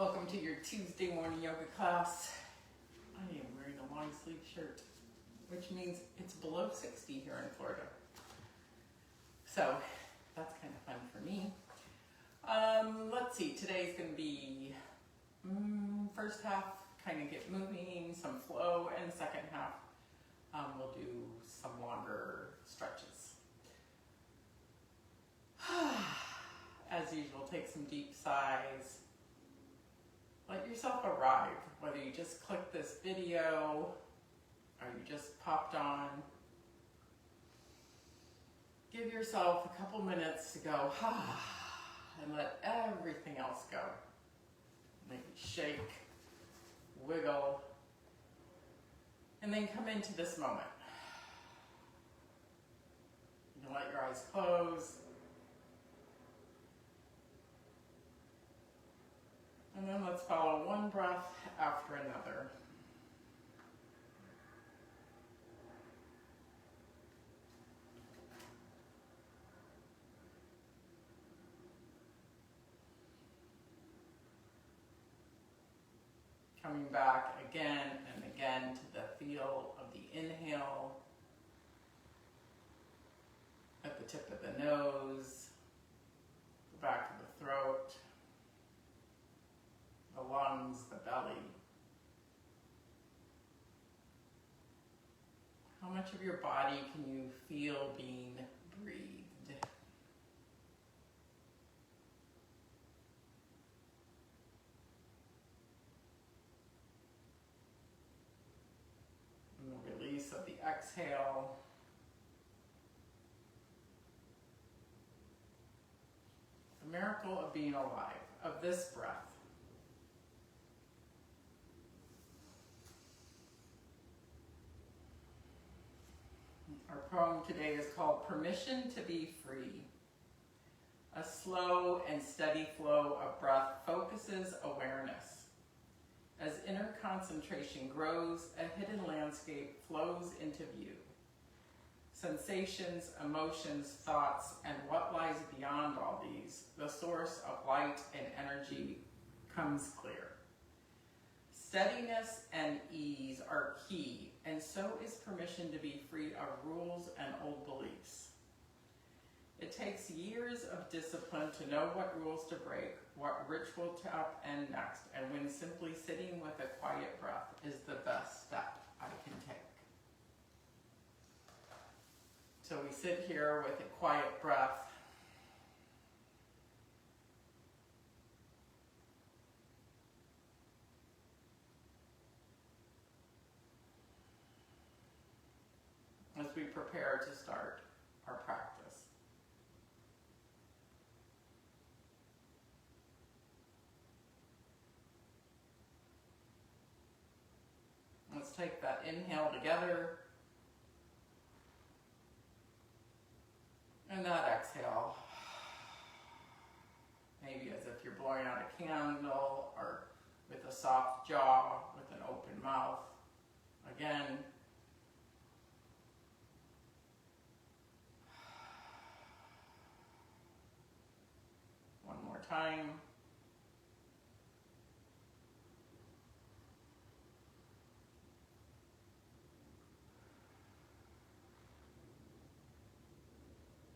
Welcome to your Tuesday morning yoga class. I am wearing a long sleeve shirt, which means it's below 60 here in Florida. So that's kind of fun for me. Let's see, today's going to be first half, kind of get moving, some flow, and the second half we'll do some longer stretches. As usual, take some deep sighs. Let yourself arrive, whether you just clicked this video or you just popped on. Give yourself a couple minutes to go, and let everything else go. Maybe shake, wiggle, and then come into this moment. You can let your eyes close. And then let's follow one breath after another. Coming back again and again to the feel of the inhale at the tip of the nose, the back of the throat, the lungs, the belly. How much of your body can you feel being breathed? And the release of the exhale. The miracle of being alive, of this breath. Our poem today is called Permission to be Free. A slow and steady flow of breath focuses awareness. As inner concentration grows, a hidden landscape flows into view. Sensations, emotions, thoughts, and what lies beyond all these, the source of light and energy, comes clear. Steadiness and ease are key, and so is permission to be free of rules and old beliefs. It takes years of discipline to know what rules to break, what ritual to upend next, and when simply sitting with a quiet breath is the best step I can take. So we sit here with a quiet breath. As we prepare to start our practice. Let's take that inhale together and that exhale. Maybe as if you're blowing out a candle or with a soft jaw, with an open mouth. Again. Time.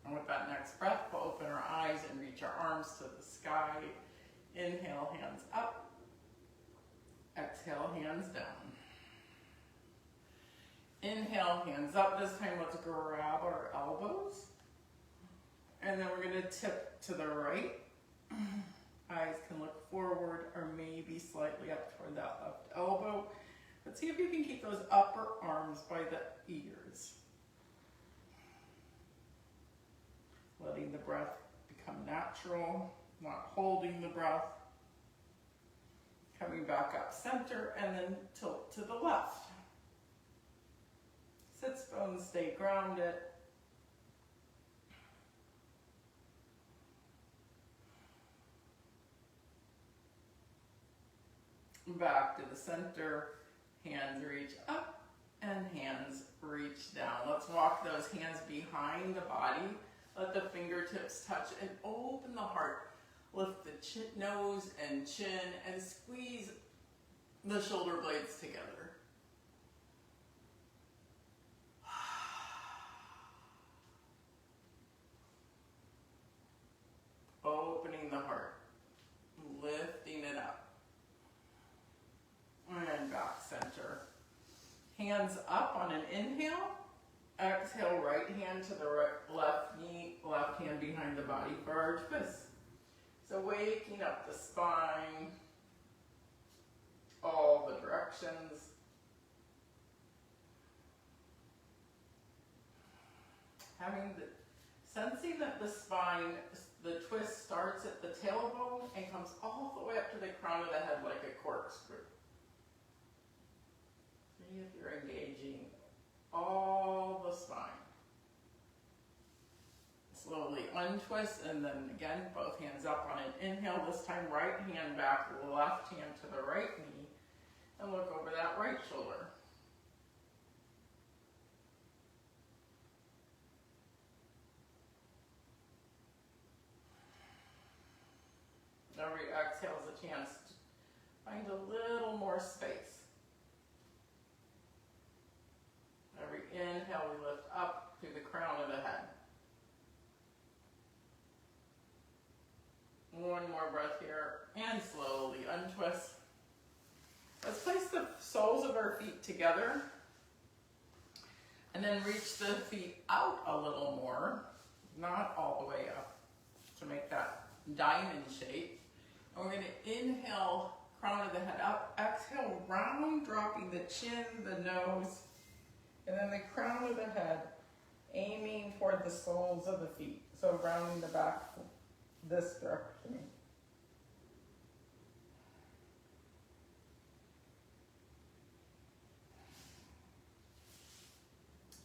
And with that next breath, we'll open our eyes and reach our arms to the sky. Inhale, hands up. Exhale, hands down. Inhale, hands up. This time, let's grab our elbows. And then we're going to tip to the right. Eyes can look forward or maybe slightly up toward that left elbow. But see if you can keep those upper arms by the ears. Letting the breath become natural, not holding the breath. Coming back up center and then tilt to the left. Sits bones stay grounded. Back to the center, hands reach up and hands reach down. Let's walk those hands behind the body. Let the fingertips touch and open the heart. Lift the nose and chin and squeeze the shoulder blades together. Opening the heart, lifting it up. And back center. Hands up on an inhale. Exhale, right hand to the left knee, left hand behind the body for our twist. So waking up the spine, all the directions. Sensing that the spine, the twist starts at the tailbone and comes all the way up to the crown of the head like a corkscrew. See if you're engaging all the spine. Slowly untwist, and then again, both hands up on an inhale. This time, right hand back, left hand to the right knee, and look over that right shoulder. Every exhale is a chance to find a little more space. Every inhale, we lift up through the crown of the head. One more breath here, and slowly untwist. Let's place the soles of our feet together, and then reach the feet out a little more, not all the way up, to make that diamond shape. And we're going to inhale, crown of the head up, exhale, round, dropping the chin, the nose, and then the crown of the head, aiming toward the soles of the feet. So rounding the back this direction.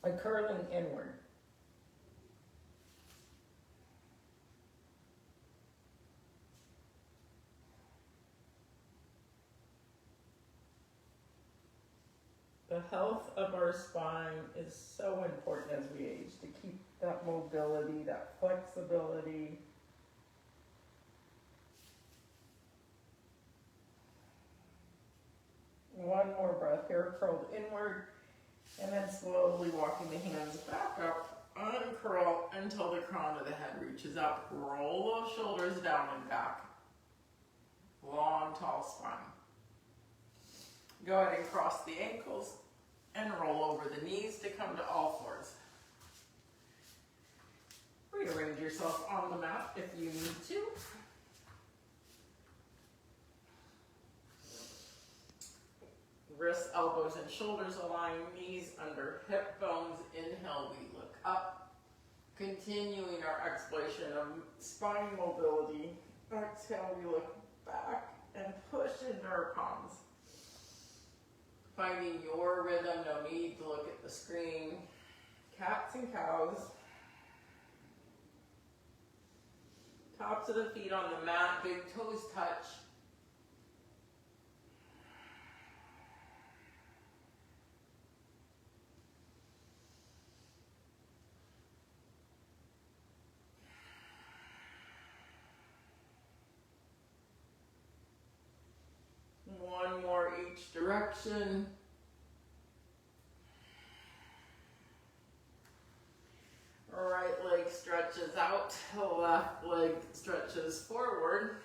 And curling inward. The health of our spine is so important as we age, to keep that mobility, that flexibility. One more breath here, curled inward, and then slowly walking the hands back up, uncurl until the crown of the head reaches up. Roll those shoulders down and back. Long, tall spine. Go ahead and cross the ankles and roll over the knees to come to all fours. Rearrange yourself on the mat if you need to. Wrists, elbows, and shoulders align, knees under hip bones. Inhale, we look up. Continuing our exploration of spine mobility. Exhale, we look back and push into our palms. Finding your rhythm, no need to look at the screen. Cats and cows. Tops of the feet on the mat, big toes touch. One more each direction. Right leg stretches out, left leg stretches forward.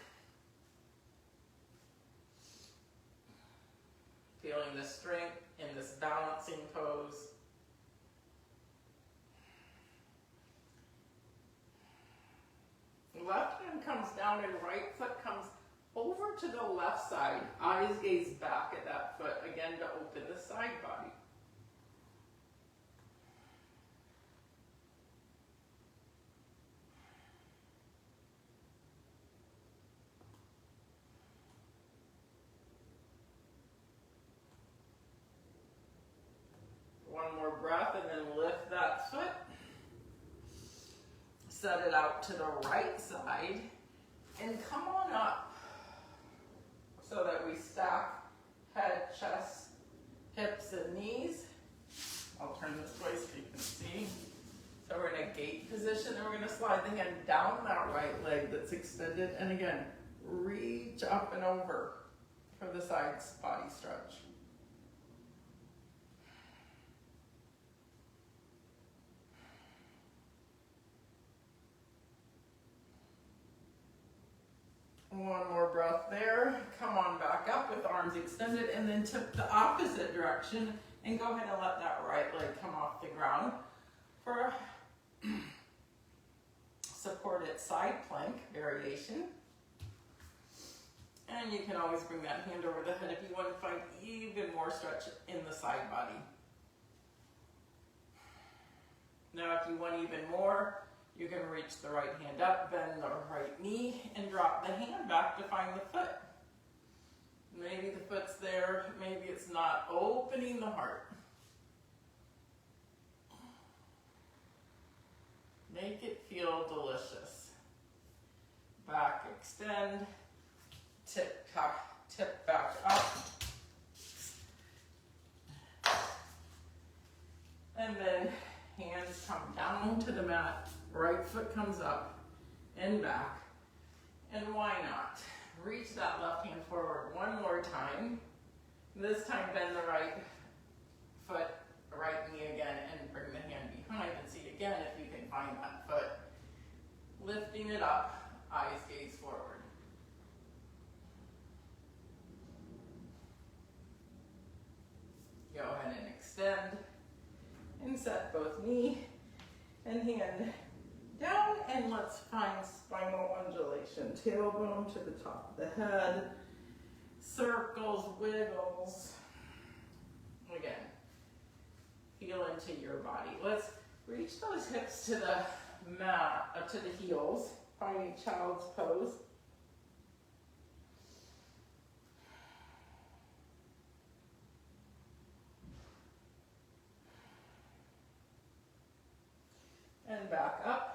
Feeling the strength in this balancing pose. Left hand comes down and right foot comes over to the left side. Eyes gaze back at that foot, again to open the side body. One more breath and then lift that foot. Set it out to the right side and come on up so that we stack head, chest, hips, and knees. I'll turn this way so you can see. So we're in a gate position, and we're going to slide the hand down that right leg that's extended, and again, reach up and over for the side body stretch. One more breath there. Come on back up with arms extended, and then tip the opposite direction and go ahead and let that right leg come off the ground for a supported side plank variation. And you can always bring that hand over the head if you want to find even more stretch in the side body. Now if you want even more, you can reach the right hand up, bend the right knee, and drop the hand back to find the foot. Maybe the foot's there, maybe it's not. Opening the heart. Make it feel delicious. Back extend, tip back up. And then hands come down to the mat. Right foot comes up and back. And why not? Reach that left hand forward one more time. This time bend the right foot, right knee again, and bring the hand behind and see again if you can find that foot. Lifting it up, eyes gaze forward. Go ahead and extend and set both knee and hand down, and let's find spinal undulation. Tailbone to the top of the head, circles, wiggles. Again, feel into your body. Let's reach those hips to the mat, to the heels, finding child's pose. And back up.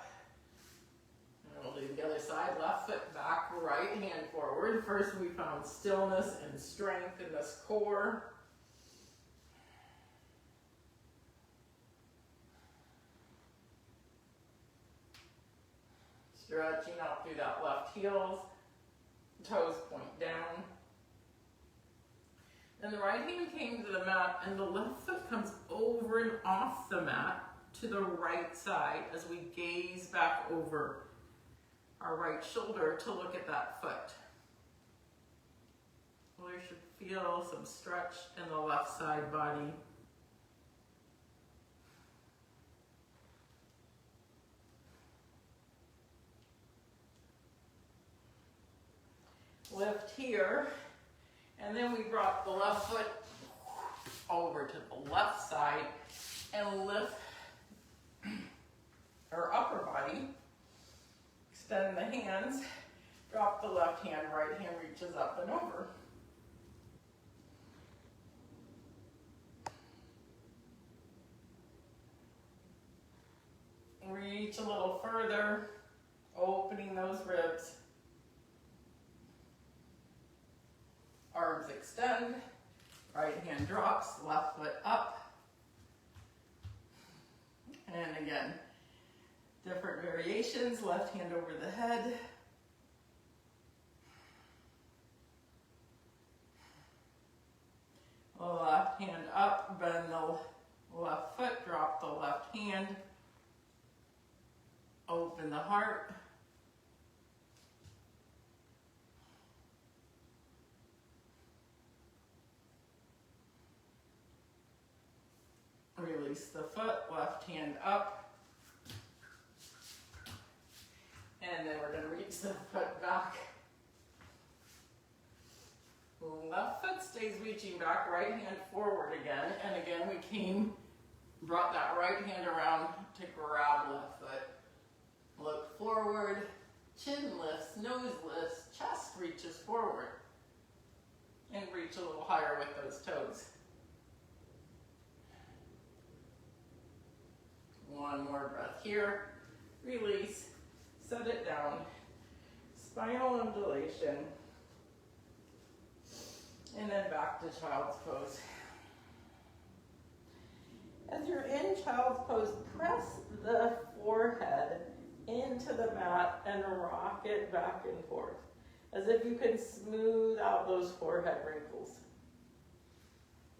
And we'll do the other side, left foot back, right hand forward. First we found stillness and strength in this core. Stretching out through that left heels, toes point down. Then the right hand came to the mat, and the left foot comes over and off the mat to the right side as we gaze back over our right shoulder to look at that foot. We should feel some stretch in the left side body. Lift here, and then we brought the left foot over to the left side and lift our upper body. Extend the hands, drop the left hand, right hand reaches up and over. Reach a little further, opening those ribs. Arms extend, right hand drops, left foot up. And again, different variations, left hand over the head. Left hand up, bend the left foot, drop the left hand. Open the heart. Release the foot, left hand up. And then we're going to reach the foot back. Left foot stays reaching back, right hand forward again. And again, we brought that right hand around to grab left foot. Look forward, chin lifts, nose lifts, chest reaches forward. And reach a little higher with those toes. One more breath here. Release, set it down. Spinal undulation. And then back to child's pose. As you're in child's pose, press the forehead into the mat and rock it back and forth, as if you can smooth out those forehead wrinkles.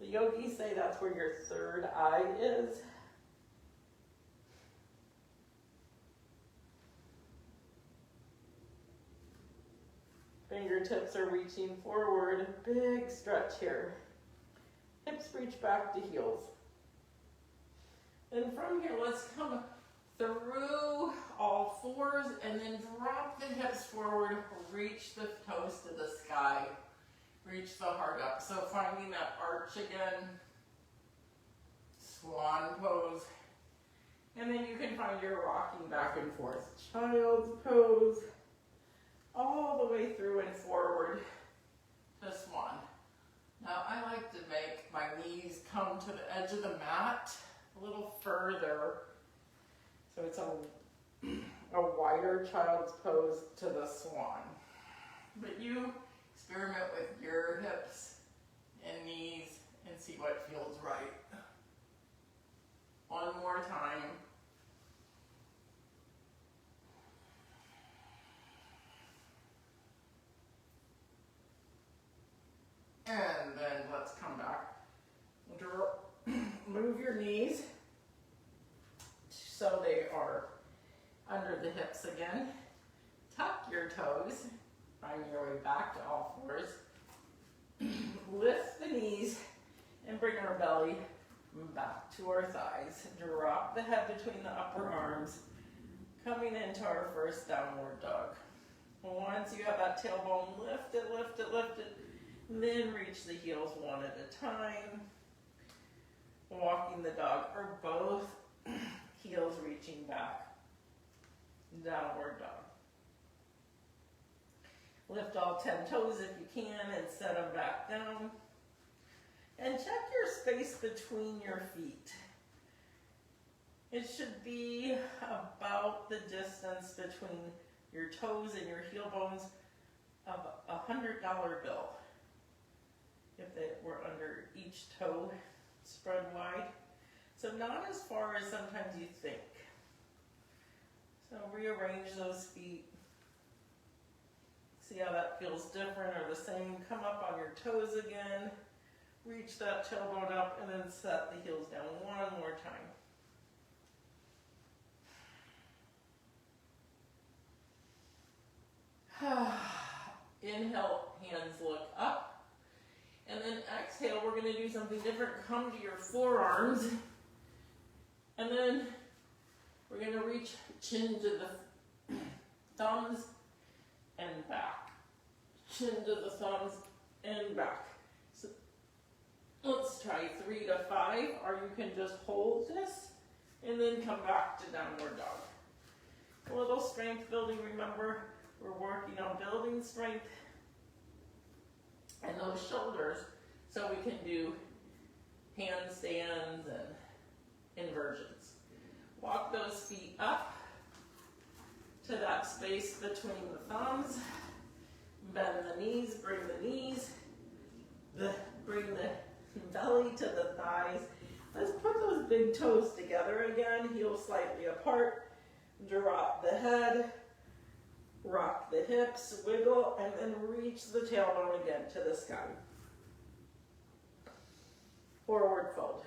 The yogis say that's where your third eye is. Fingertips are reaching forward, big stretch here. Hips reach back to heels. And from here, let's come through all fours and then drop the hips forward, reach the toes to the sky, reach the heart up. So finding that arch again, swan pose. And then you can find your rocking back and forth. Child's pose, all the way through and forward to swan. Now I like to make my knees come to the edge of the mat a little further. So it's a wider child's pose to the swan. But you experiment with your hips and knees and see what feels right. One more time. And then let's come back. Move your knees so they are under the hips again. Tuck your toes. Find your way back to all fours. Lift the knees and bring our belly back to our thighs. Drop the head between the upper arms. Coming into our first downward dog. Once you have that tailbone, lift it, lift it, lift it. Then reach the heels one at a time. Walking the dog, or both heels reaching back. Downward dog. Lift all 10 toes if you can and set them back down. And check your space between your feet. It should be about the distance between your toes and your heel bones of a $100 bill. If they were under each toe spread wide. So not as far as sometimes you think. So rearrange those feet. See how that feels different or the same. Come up on your toes again. Reach that tailbone up and then set the heels down one more time. Inhale, hands look up. And then exhale, we're going to do something different. Come to your forearms. And then we're going to reach chin to the thumbs and back. Chin to the thumbs and back. So let's try 3 to 5, or you can just hold this and then come back to downward dog. A little strength building, remember, we're working on building strength and those shoulders so we can do handstands and inversions. Walk those feet up to that space between the thumbs. Bend the knees, bring the knees, bring the belly to the thighs. Let's put those big toes together again, heels slightly apart. Drop the head, rock the hips, wiggle, and then reach the tailbone again to the sky. Forward fold.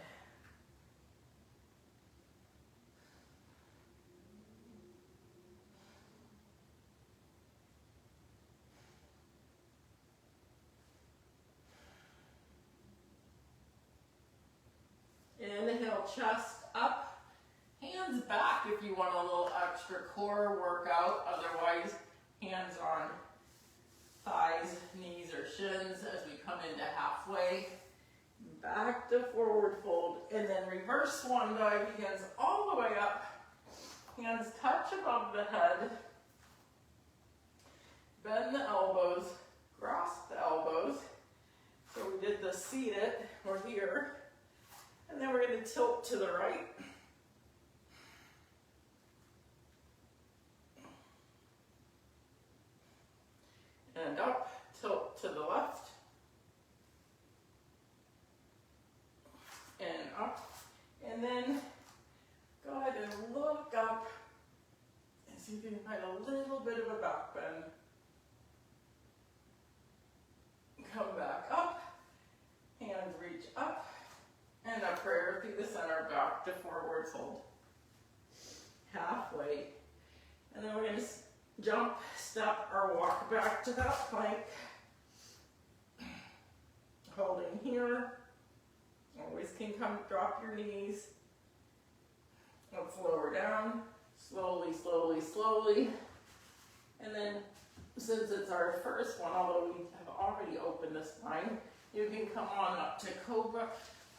Inhale, chest up, hands back if you want a little extra core workout. Otherwise, hands on thighs, knees, or shins as we come into halfway. Back to forward fold, and then reverse swan dive, hands all the way up. Hands touch above the head. Bend the elbows, cross the elbows. So we did the seated, we're here. And then we're going to tilt to the right. And up, tilt to the left. And up. And then step or walk back to that plank. Holding here. Always can come drop your knees. Let's lower down. Slowly, slowly, slowly. And then, since it's our first one, although we have already opened the spine, you can come on up to cobra,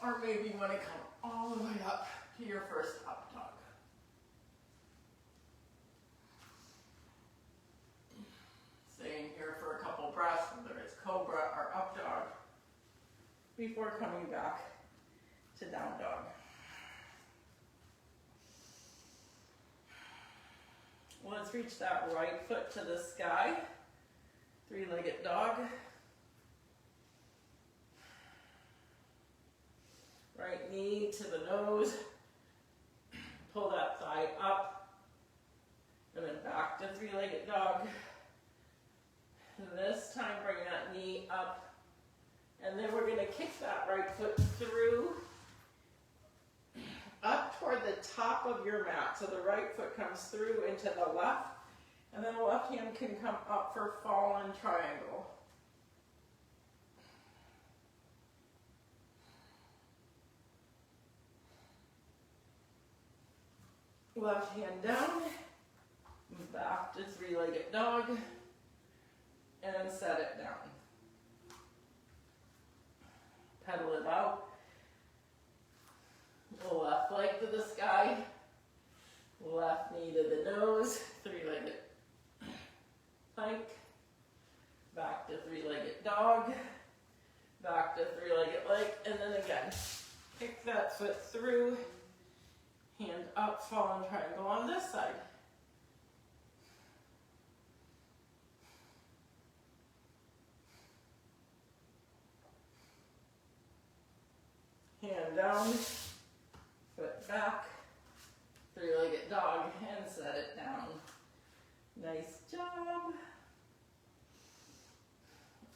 or maybe you want to come all the way up to your first up dog. Staying here for a couple breaths, whether it's cobra or up dog, before coming back to down dog. Let's reach that right foot to the sky, three-legged dog. Right knee to the nose, pull that thigh up, and then back to three-legged dog. And this time bring that knee up, and then we're going to kick that right foot through, up toward the top of your mat. So the right foot comes through into the left, and then the left hand can come up for fallen triangle. Left hand down, back to three-legged dog, and set it down. Pedal it out. Left leg to the sky, left knee to the nose, three-legged plank, back to three-legged dog, back to three-legged leg, and then again, kick that foot through, hand up, fallen triangle on this side. Hand down, foot back, three-legged dog, and set it down. Nice job.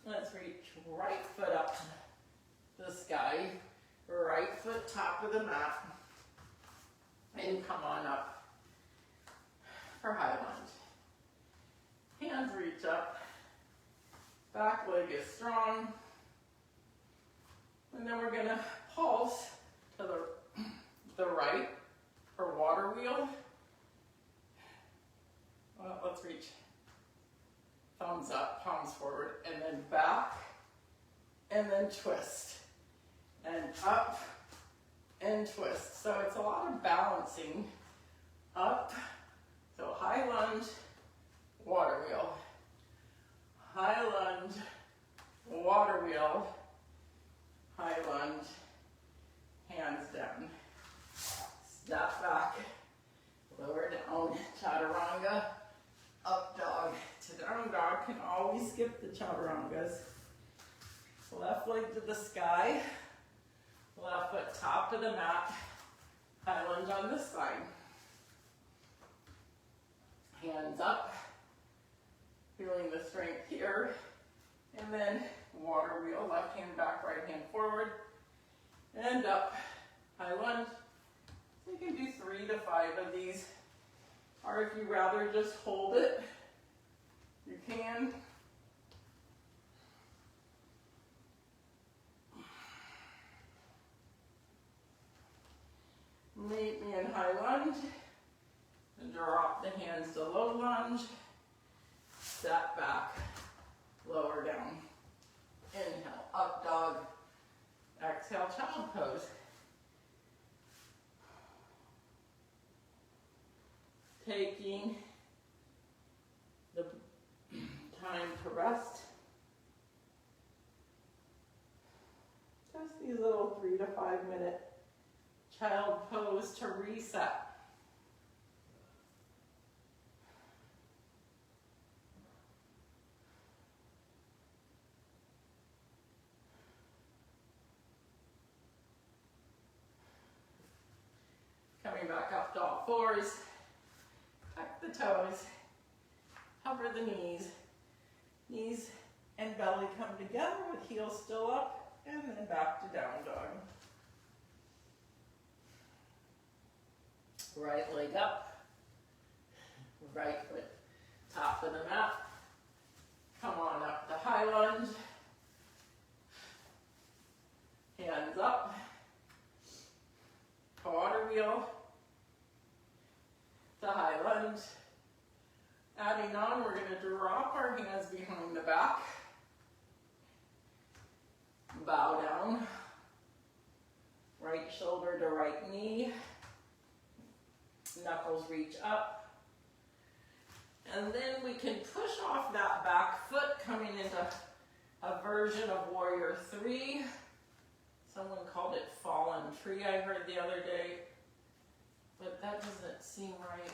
Let's reach right foot up to the sky, right foot top of the mat, and come on up for high lunge. Hands reach up, back leg is strong, and then we're gonna pulse to the right for water wheel. Well, let's reach thumbs up, palms forward, and then back, and then twist, and up, and twist. So it's a lot of balancing. Up, so high lunge, water wheel. High lunge, water wheel, high lunge, hands down. Step back, lower down, chaturanga, up dog to down dog. Can always skip the chaturangas. Left leg to the sky, left foot top of the mat, high lunge on this side. Hands up, feeling the strength here, and then water wheel, left hand back, right hand forward, and up, high lunge. So you can do 3 to 5 of these, or if you rather just hold it, you can. Meet me in high lunge, and drop the hands to low lunge, step back, lower down. Inhale, up dog, exhale, child pose. Taking the time to rest. Just these little 3 to 5 minute child pose to reset. Coming back up to all fours, tuck the toes, hover the knees. Knees and belly come together with heels still up, and then back to down dog. Right leg up, right foot top of the mat, more, hands behind the back. Bow down. Right shoulder to right knee. Knuckles reach up. And then we can push off that back foot, coming into a version of Warrior 3. Someone called it Fallen Tree, I heard the other day. But that doesn't seem right.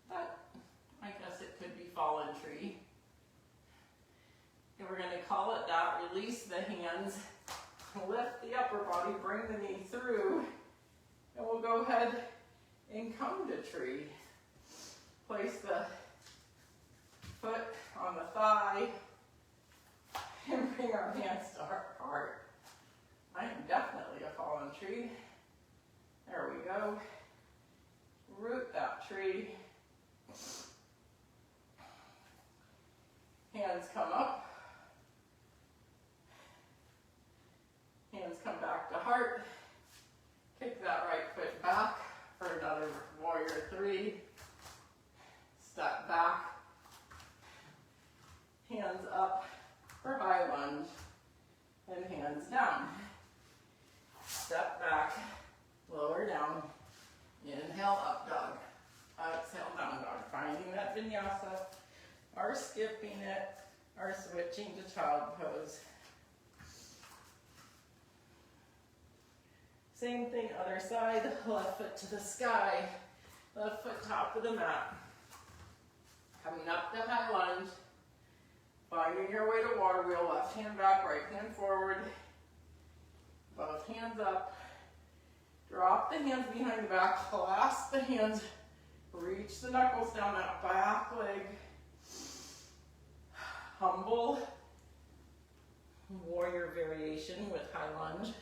But I guess it could be Fallen Tree. And we're going to call it that. Release the hands. Lift the upper body. Bring the knee through. And we'll go ahead and come to tree. Place the foot on the thigh. And bring our hands to our heart. I am definitely a fallen tree. There we go. Root that tree. Hands come up. Hands come back to heart. Kick that right foot back for another Warrior 3. Step back. Hands up for high lunge. And hands down. Step back. Lower down. Inhale, up dog. Exhale, down dog. Finding that vinyasa. Or skipping it. Or switching to child pose. Same thing, other side. Left foot to the sky. Left foot top of the mat. Coming up to high lunge. Finding your way to water wheel. Left hand back, right hand forward. Both hands up. Drop the hands behind the back. Clasp the hands. Reach the knuckles down that back leg. Humble. Warrior variation with high lunge.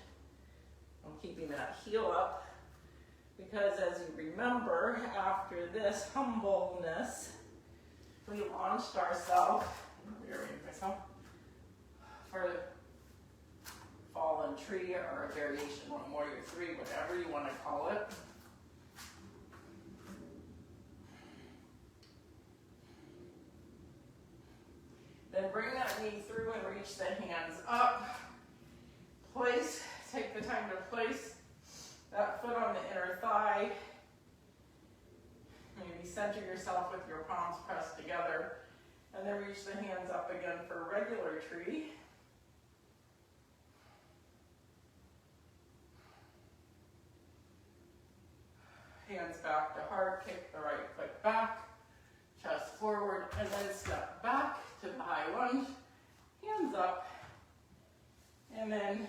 I'm keeping that heel up because, as you remember, after this humbleness, we launched ourselves, for fallen tree or a variation on Warrior 3, whatever you want to call it. Then bring that knee through and reach the hands up. Place, take the time to place that foot on the inner thigh. Maybe center yourself with your palms pressed together. And then reach the hands up again for regular tree. Hands back to heart, kick the right foot back. Chest forward, and then step back to the high lunge. Hands up. And then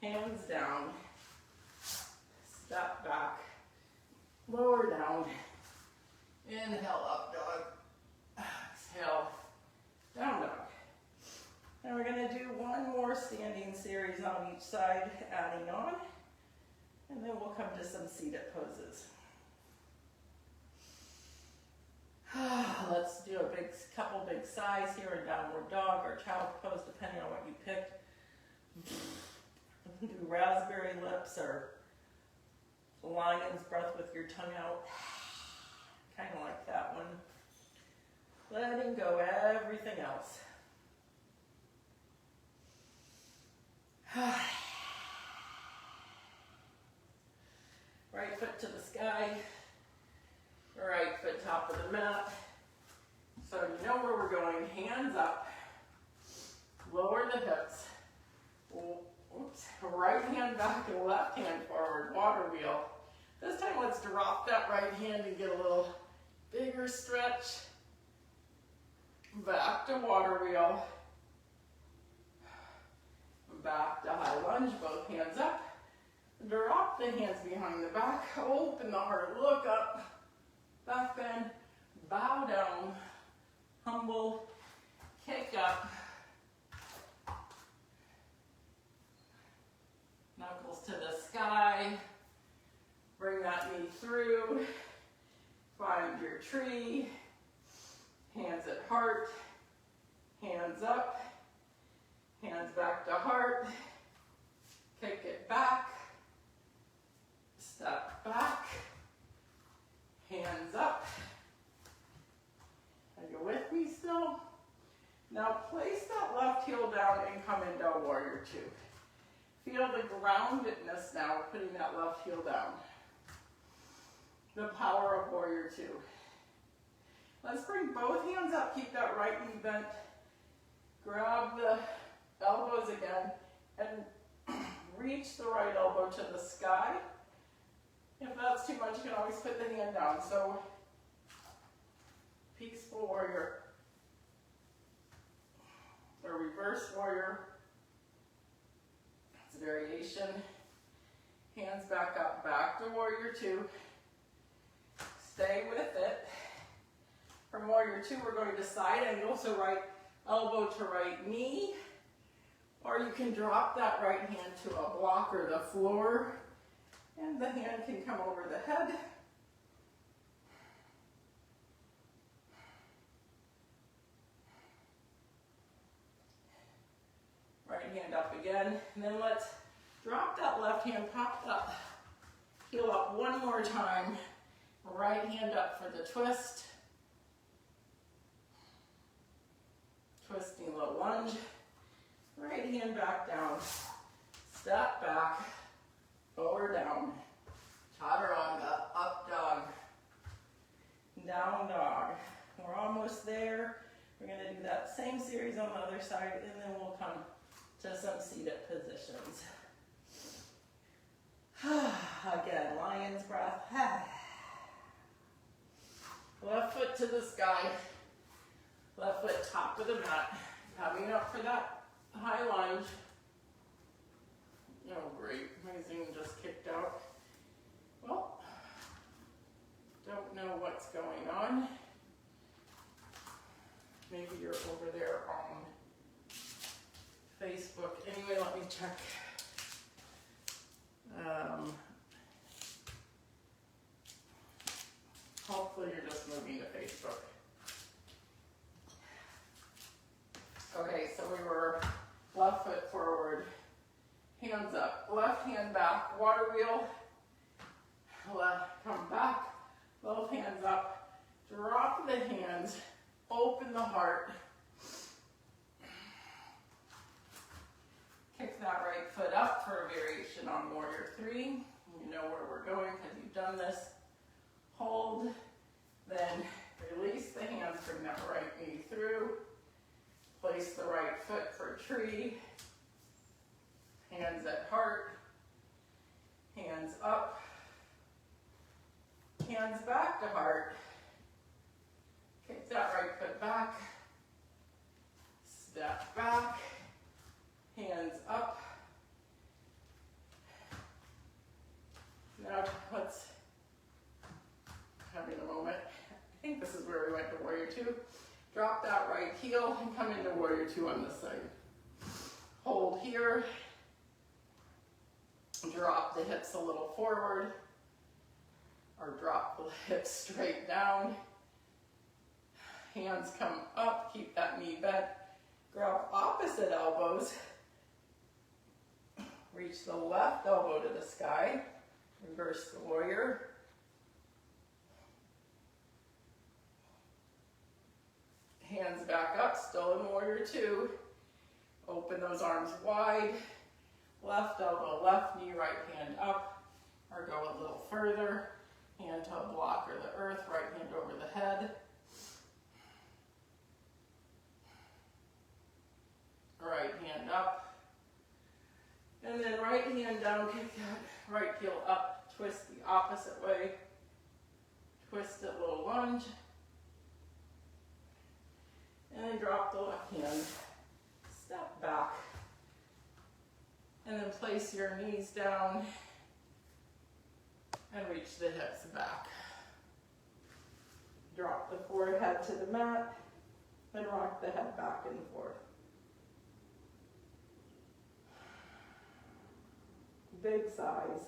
hands down. Step back. Lower down. Inhale, up dog. Exhale, down dog. And we're going to do one more standing series on each side, adding on. And then we'll come to some seated poses. Let's do a couple big sighs here in downward dog or child pose, depending on what you picked. Do raspberry lips or lion's breath with your tongue out. Kind of like that one. Letting go everything else. Right foot to the sky. Right foot top of the mat. So you know where we're going. Hands up. Lower the hips. Oops. Right hand back and left hand forward. Water wheel. This time let's drop that right hand and get a little bigger stretch. Back to water wheel. Back to high lunge. Both hands up. Drop the hands behind the back. Open the heart. Look up. Back bend, bow down, humble, kick up, knuckles to the sky, bring that knee through, find your tree, hands at heart, hands up, hands back to heart, kick it back, step back, hands up, be still. Now place that left heel down and come into warrior two. Feel the groundedness now, putting that left heel down. The power of warrior two. Let's bring both hands up, keep that right knee bent. Grab the elbows again and reach the right elbow to the sky. If that's too much, you can always put the hand down. So, peaceful warrior, or reverse warrior. It's a variation. Hands back up, back to warrior two. Stay with it. From warrior two, we're going to side angle, so right elbow to right knee. Or you can drop that right hand to a block or the floor, and the hand can come over the head. Right hand up again, and then let's drop that left hand, pop that heel up one more time. Right hand up for the twist. Twisting low lunge. Right hand back down. Step back. Forward down. Chaturanga. Up dog. Down dog. We're almost there. We're going to do that same series on the other side, and then we'll come to some seated positions. Again, lion's breath. Left foot to the sky. Left foot top of the mat. Coming up for that high lunge. Oh, great. My Zoom just kicked out. Well, don't know what's going on. Maybe you're over there on Facebook. Anyway, let me check. Hopefully you're just moving to Facebook. Okay, so we were left foot forward, hands up, left hand back, water wheel, left, come back, both hands up, drop the hands, open the heart, kick that right foot up for a variation on warrior three. You know where we're going because you've done this. Hold, then release the hands, bring that right knee through. Place the right foot for tree. Hands at heart. Hands up. Hands back to heart. Kick that right foot back. Step back. Hands up. Now let's, having a moment. I think this is where we went to warrior two. Drop that right heel and come into warrior two on this side. Hold here. Drop the hips a little forward, or drop the hips straight down. Hands come up, keep that knee bent. Grab opposite elbows. Reach the left elbow to the sky. Reverse the warrior. Hands back up, still in warrior two. Open those arms wide. Left elbow, left knee, right hand up. Or go a little further. Hand to a block or the earth, right hand over the head. Right hand up. And then right hand down, kick that right heel up. Twist the opposite way. Twist it, little lunge. And then drop the left hand, step back, and then place your knees down and reach the hips back. Drop the forehead to the mat, then rock the head back and forth. Big sighs.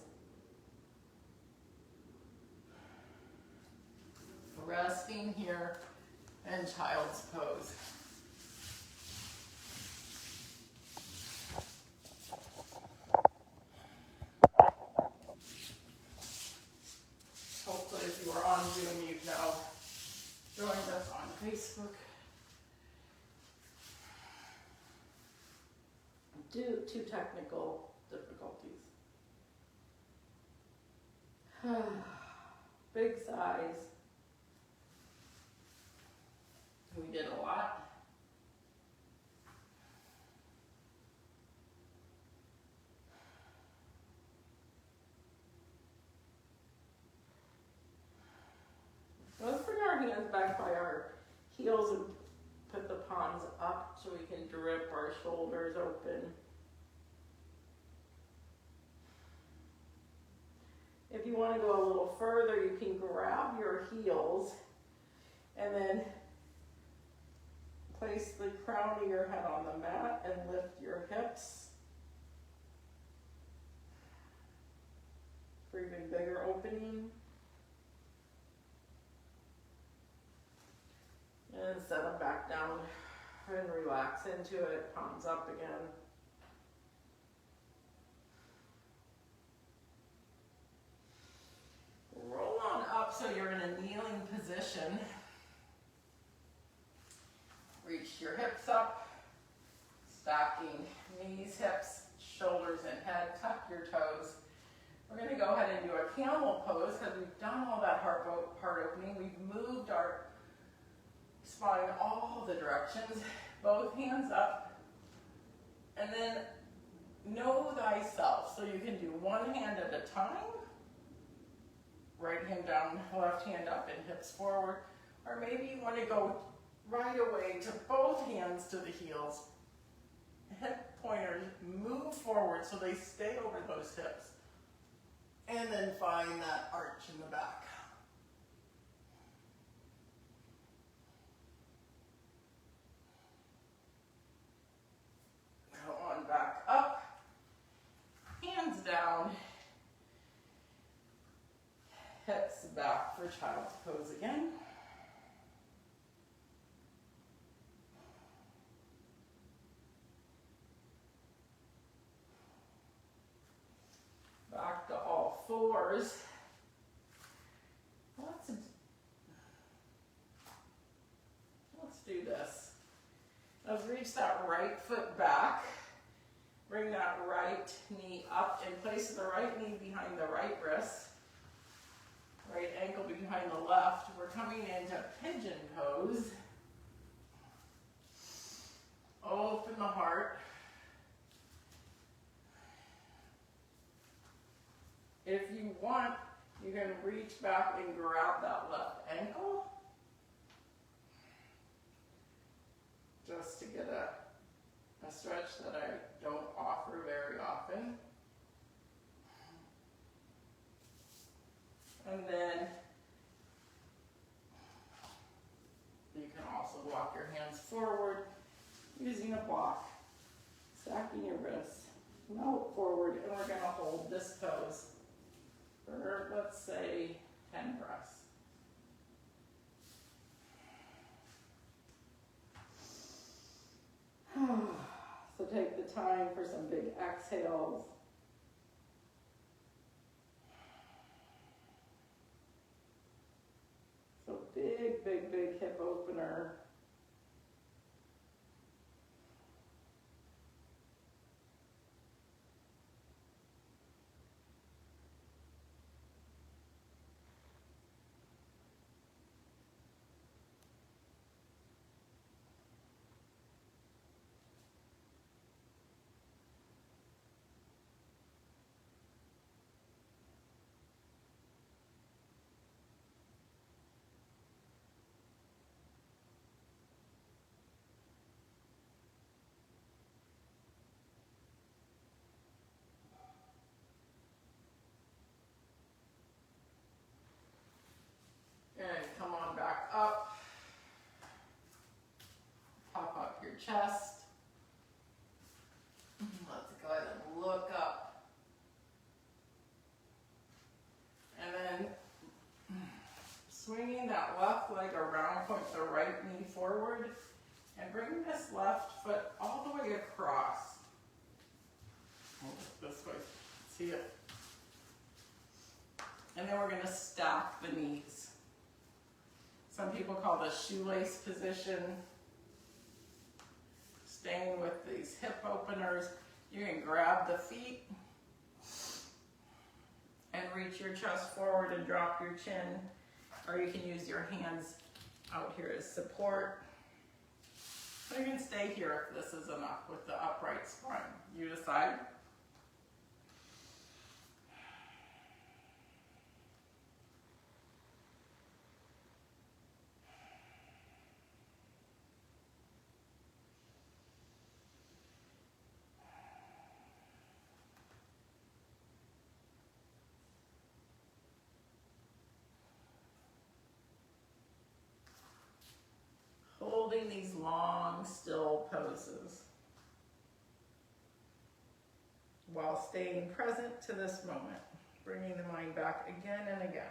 Resting here. And child's pose. Hopefully if you are on Zoom, you've now joined us on Facebook. too technical difficulties. Big size. We did a lot. Let's bring our hands back by our heels and put the palms up so we can drip our shoulders open. If you want to go a little further, you can grab your heels and then place the crown of your head on the mat and lift your hips for even bigger opening. And set them back down and relax into it, palms up again. Roll on up so you're in a kneeling position. Reach your hips up, stacking knees, hips, shoulders, and head. Tuck your toes. We're going to go ahead and do a camel pose because we've done all that heart opening. We've moved our spine all the directions. Both hands up. And then know thyself. So you can do one hand at a time. Right hand down, left hand up, and hips forward. Or maybe you want to go right away to both hands to the heels. Hip pointers move forward so they stay over those hips. And then find that arch in the back. Come on back up. Hands down. Hips back for child's pose again. Back to all fours. Let's do this. Let's reach that right foot back. Bring that right knee up and place the right knee behind the right wrist. Right ankle behind the left. We're coming into pigeon pose. Open the heart. If you want, you can reach back and grab that left ankle. Just to get a stretch that I don't offer very often. And then you can also walk your hands forward using a block, stacking your wrists, melt forward, and we're going to hold this pose for, let's say, 10 breaths. So take the time for some big exhales. So big, big, big hip opener. And come on back up. Pop up your chest. Let's go ahead and look up. And then swinging that left leg around, point the right knee forward, and bring this left foot all the way across. This way, see it? And then we're going to stack the knees. Some people call this shoelace position. Staying with these hip openers. You can grab the feet and reach your chest forward and drop your chin, or you can use your hands out here as support. You can stay here if this is enough with the upright spine. You decide. Holding these long, still poses while staying present to this moment, bringing the mind back again and again.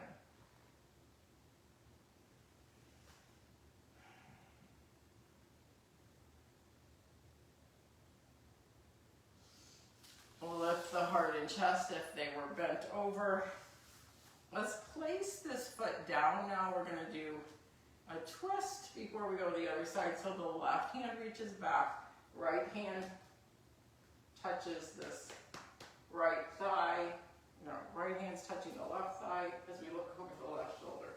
We'll lift the heart and chest if they were bent over. Let's place this foot down now. We're going to do a twist before we go to the other side. So the left hand reaches back, right hand touches this right thigh. No, right hand's touching the left thigh as we look over the left shoulder.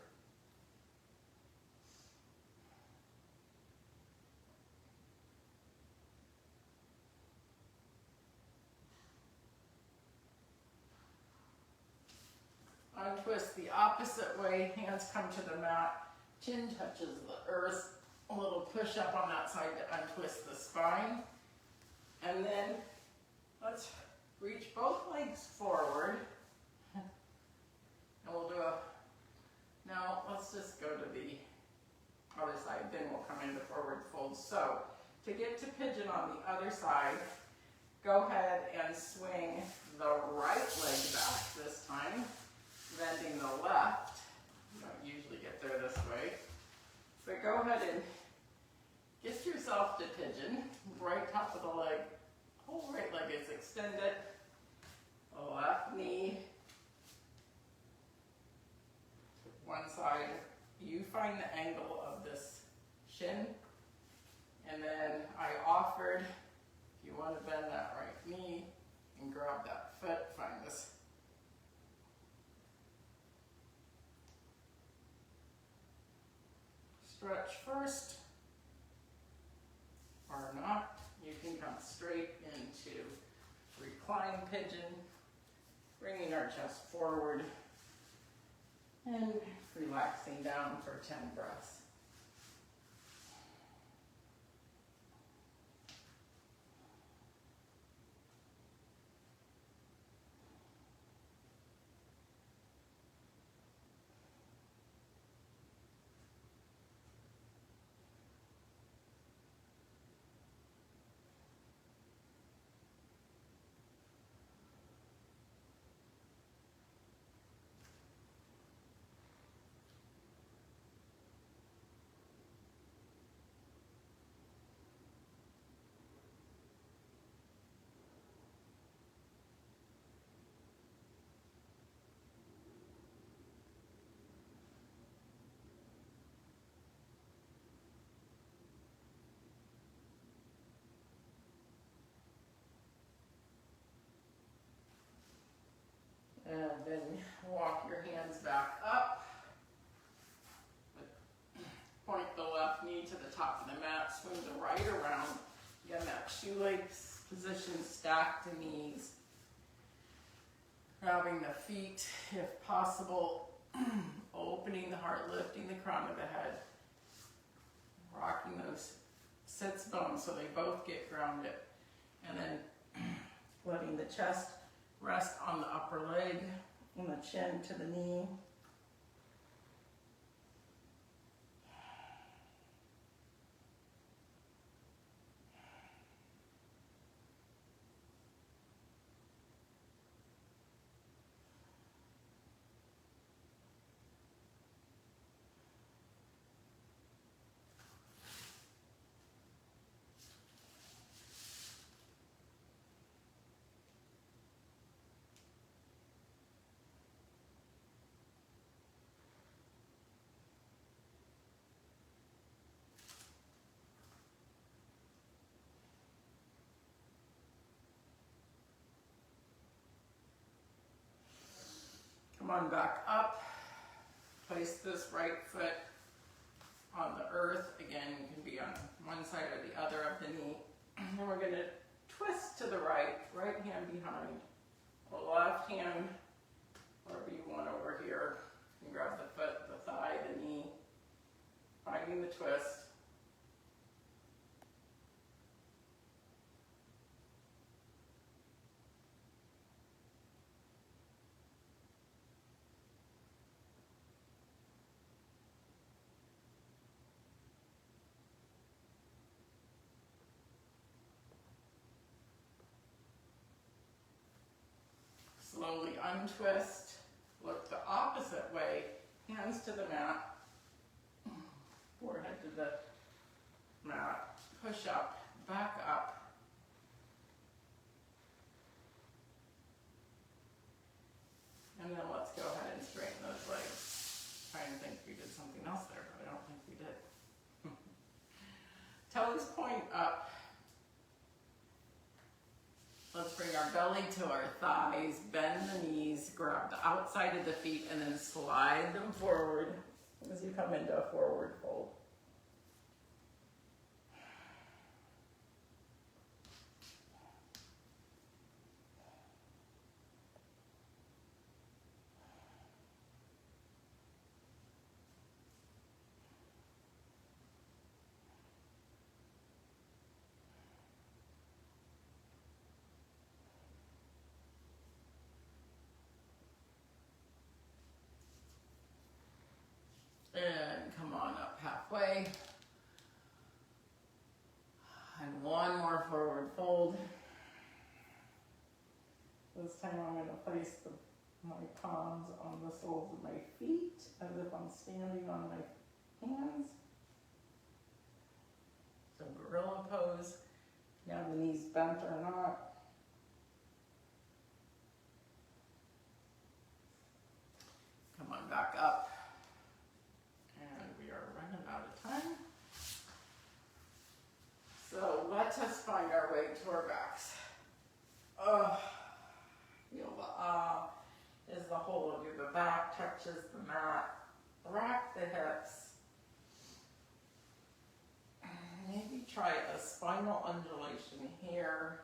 Untwist the opposite way, hands come to the mat, chin touches the earth, a little push up on that side to untwist the spine. And then let's reach both legs forward. And we'll do now let's just go to the other side, then we'll come into forward fold. So to get to pigeon on the other side, go ahead and swing the right leg back this time, bending the left. You don't usually get there this way. But go ahead and get yourself to pigeon. Right top of the leg, whole right leg is extended. Left knee to one side. You find the angle of this shin. And then I offered, if you want to bend that right knee and grab that foot, find this. Stretch first, or not. You can come straight into recline pigeon, bringing our chest forward and relaxing down for 10 breaths. And then walk your hands back up. Point the left knee to the top of the mat. Swing the right around. Again, that shoelace position, stack the knees. Grabbing the feet if possible. Opening the heart, lifting the crown of the head. Rocking those sits bones so they both get grounded. And then letting the chest rest on the upper leg and the chin to the knee. on back up. Place this right foot on the earth. Again, you can be on one side or the other of the knee. And then we're going to twist to the right, right hand behind, left hand, wherever you want over here. You can grab the foot, the thigh, the knee, finding the twist. Slowly untwist, look the opposite way, hands to the mat, forehead to the mat, push up, back up. And then let's go ahead and straighten those legs. Trying to think if we did something else there, but I don't think we did. Toes point up. Let's bring our belly to our thighs, bend the knees, grab the outside of the feet, and then slide them forward as you come into a forward fold. And come on up halfway. And one more forward fold. This time I'm going to place my palms on the soles of my feet as if I'm standing on my hands. So gorilla pose. Now the knees bent or not. Come on back up. Time. So let us find our way to our backs. Feel the as the whole of your back touches the mat. Rack the hips. Maybe try a spinal undulation here.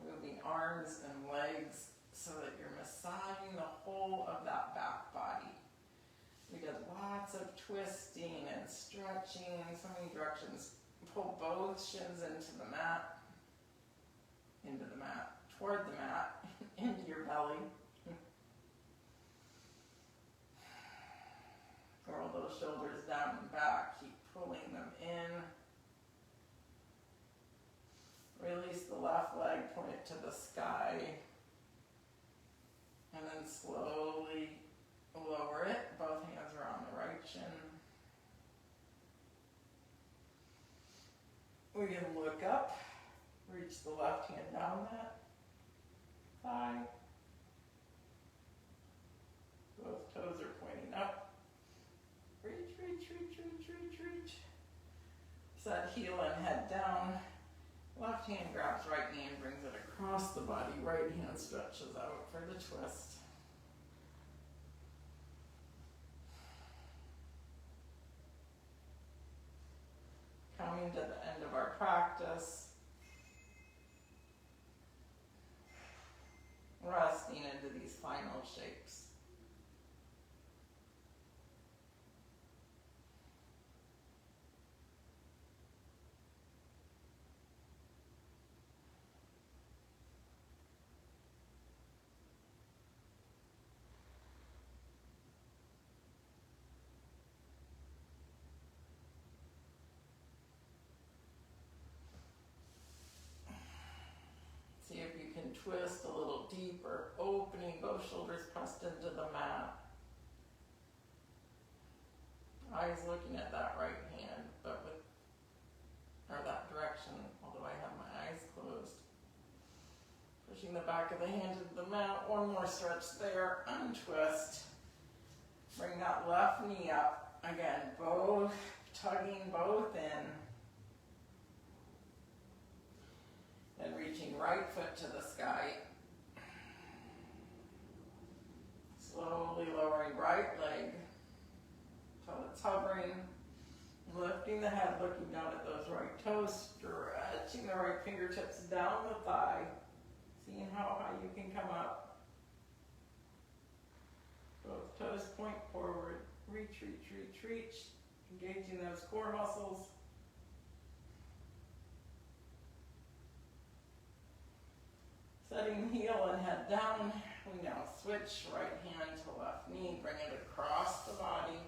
Moving arms and legs so that you're massaging the whole of that back body. We did lots of twisting and stretching in so many directions. Pull both shins into the mat, toward the mat, into your belly. Roll those shoulders down and back, keep pulling them in. Release the left leg, point it to the sky, and then slowly lower it. Both hands are on the right shin. We can look up, reach the left hand down that thigh. Both toes are pointing up. Reach, reach, reach, reach, reach, reach. Set heel and head down. Left hand grabs right knee and brings it across the body. Right hand stretches out for the twist. Coming to the end of our practice, resting into these final shapes. See if you can twist a little deeper, opening both shoulders pressed into the mat. Eyes looking at that right hand, but or that direction, although I have my eyes closed. Pushing the back of the hand into the mat. One more stretch there. Untwist. Bring that left knee up. Again, both tugging both in. And reaching right foot to the sky. Slowly lowering right leg till it's hovering. Lifting the head, looking down at those right toes, stretching the right fingertips down the thigh. Seeing how high you can come up. Both toes point forward. Reach, reach, reach, reach. Engaging those core muscles. Setting heel and head down. We now switch right hand to left knee. Bring it across the body.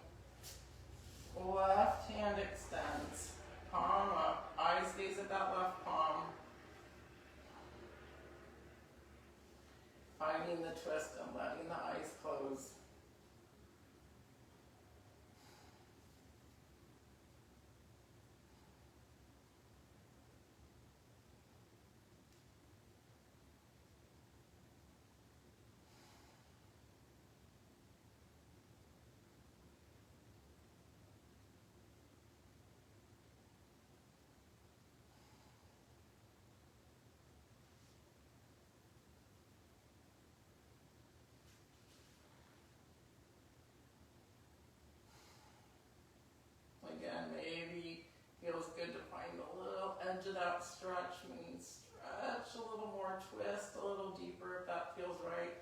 Left hand extends. Palm up. Eyes gaze at that left palm. Finding the twist and letting the eyes close. Again, maybe feels good to find a little edge of that stretch, meaning stretch a little more, twist a little deeper if that feels right.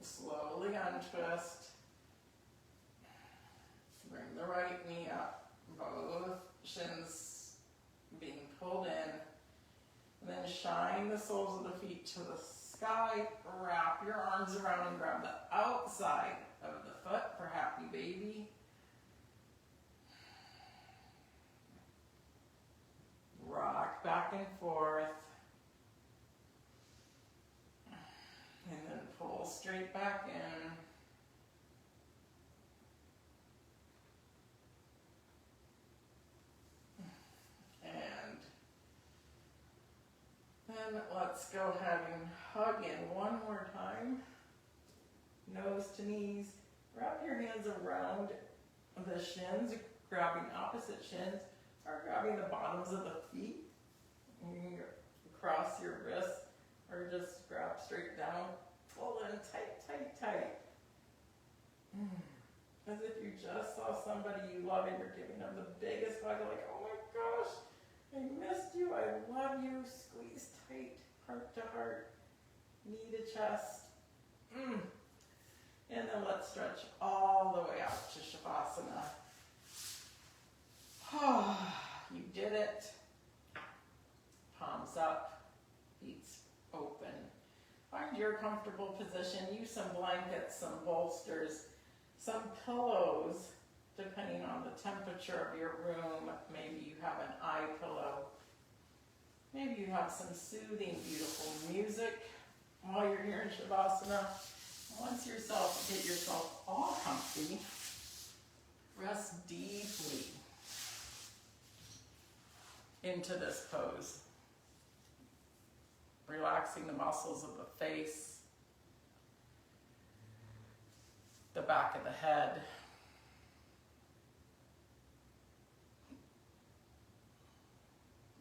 Slowly untwist. Bring the right knee up, both shins being pulled in. And then shine the soles of the feet to the sky. Wrap your arms around and grab the outside of the foot for happy baby. Rock back and forth. And then pull straight back in. And then let's go ahead and hug in one more time. Nose to knees. Wrap your hands around the shins, grabbing opposite shins, or grabbing the bottoms of the feet. You can cross your wrists, or just grab straight down. Pull in tight, tight, tight. As if you just saw somebody you love and you're giving them the biggest hug, like, oh my gosh, I missed you, I love you. Squeeze tight, heart to heart, knee to chest. And then let's stretch all the way out to Shavasana. You did it. Palms up, feet open. Find your comfortable position. Use some blankets, some bolsters, some pillows, depending on the temperature of your room. Maybe you have an eye pillow. Maybe you have some soothing, beautiful music while you're here in Shavasana. Once get yourself all comfy, rest deeply into this pose. Relaxing the muscles of the face, the back of the head,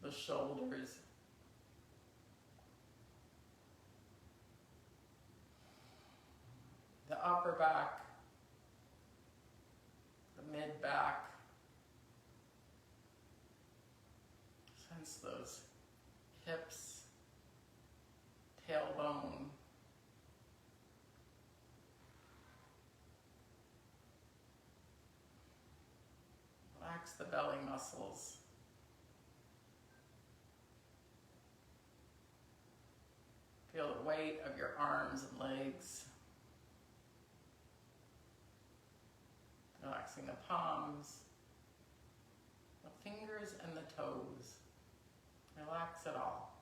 the shoulders, the upper back, the mid back. Sense those hips, tailbone, relax the belly muscles. Feel the weight of your arms and legs. Relaxing the palms, the fingers and the toes. Relax it all.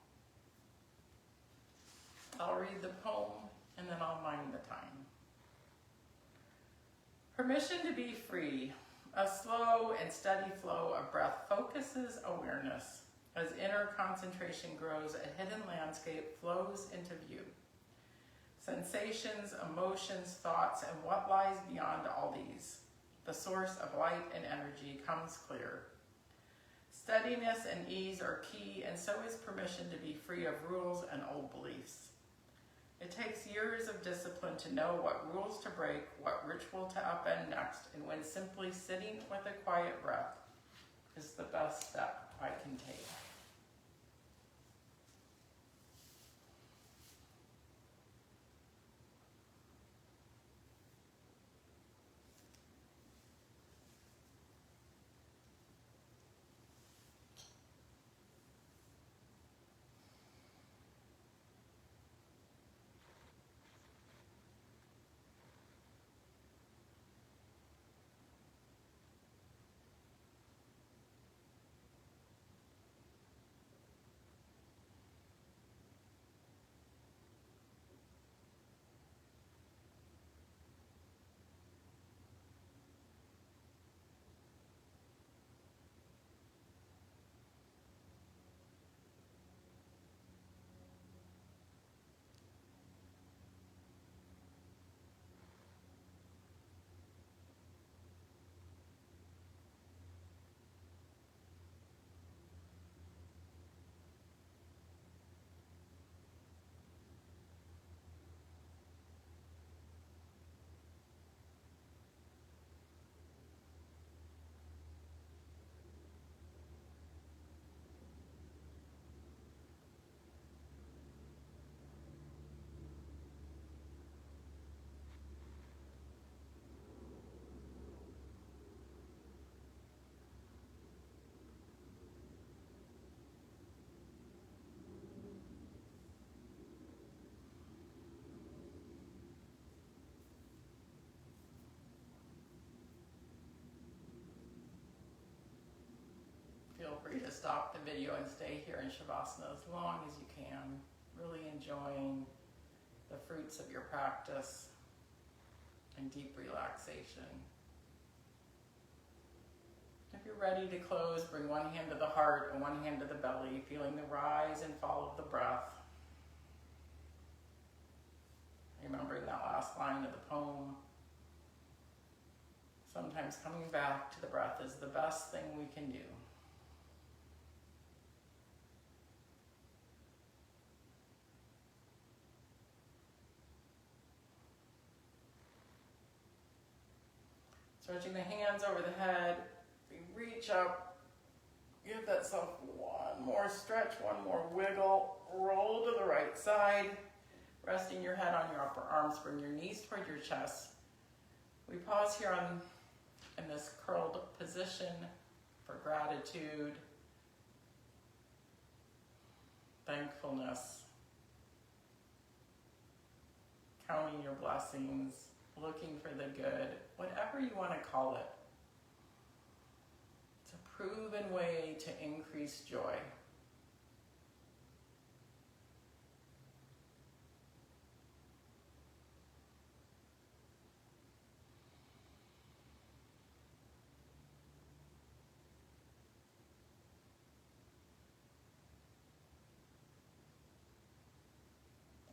I'll read the poem and then I'll mind the time. Permission to be free. A slow and steady flow of breath focuses awareness. As inner concentration grows, a hidden landscape flows into view. sensations, emotions, thoughts, and what lies beyond all these. The source of light and energy comes clear. Steadiness and ease are key, and so is permission to be free of rules and old beliefs. It takes years of discipline to know what rules to break, what ritual to upend next, and when simply sitting with a quiet breath is the best step I can take. Feel free to stop the video and stay here in Shavasana as long as you can, really enjoying the fruits of your practice and deep relaxation. If you're ready to close, bring one hand to the heart and one hand to the belly, feeling the rise and fall of the breath. Remembering that last line of the poem. Sometimes coming back to the breath is the best thing we can do. Stretching the hands over the head, we reach up, give that self one more stretch, one more wiggle, roll to the right side, resting your head on your upper arms, bring your knees toward your chest. We pause here in this curled position for gratitude, thankfulness, counting your blessings, looking for the good, whatever you want to call it. It's a proven way to increase joy.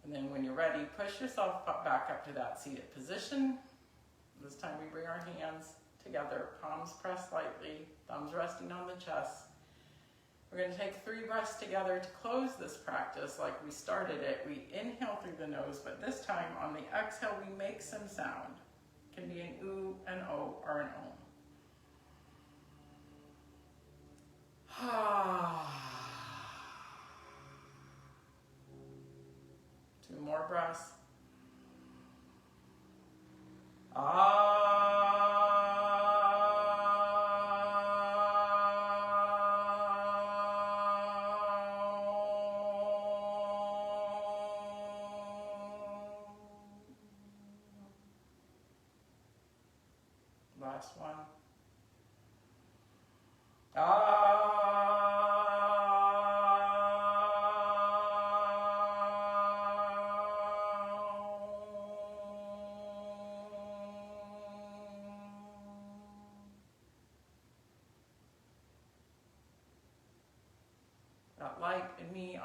And then when you're ready, push yourself back up to that seated position. This time we bring our hands together, palms pressed lightly, thumbs resting on the chest. We're going to take 3 breaths together to close this practice like we started it. We inhale through the nose, but this time on the exhale we make some sound. It can be an ooh, an o, or an om. 2 more breaths. Last one.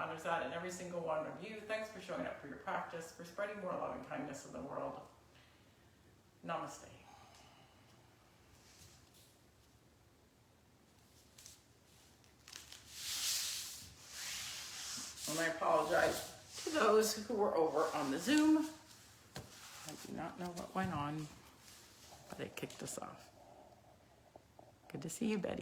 honors that in every single one of you. Thanks for showing up for your practice, for spreading more love and kindness in the world. Namaste. And I apologize to those who were over on the Zoom. I do not know what went on, but it kicked us off. Good to see you, Betty.